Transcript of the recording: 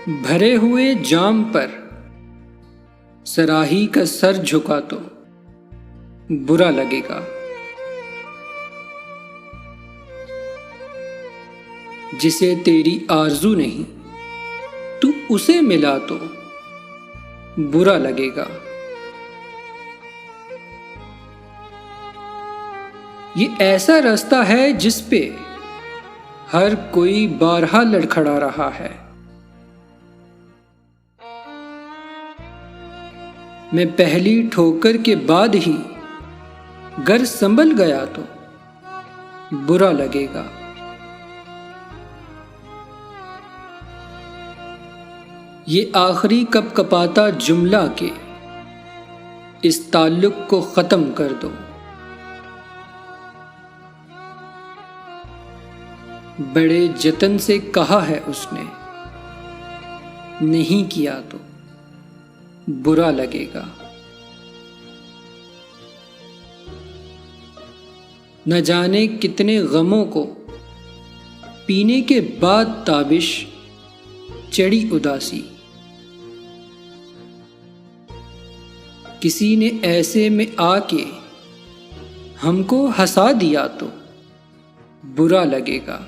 भरे हुए जाम पर सराही का सर झुका तो बुरा लगेगा। जिसे तेरी आरज़ू नहीं तू उसे मिला तो बुरा लगेगा। ये ऐसा रास्ता है जिस पे हर कोई बारहा लड़खड़ा रहा है। मैं पहली ठोकर के बाद ही गर संभल गया तो बुरा लगेगा। ये आखिरी कपकपाता जुमला के इस ताल्लुक को खत्म कर दो। बड़े जतन से कहा है उसने, नहीं किया तो बुरा लगेगा। न जाने कितने गमों को पीने के बाद ताबिश चढ़ी उदासी। किसी ने ऐसे में आके हमको हंसा दिया तो बुरा लगेगा।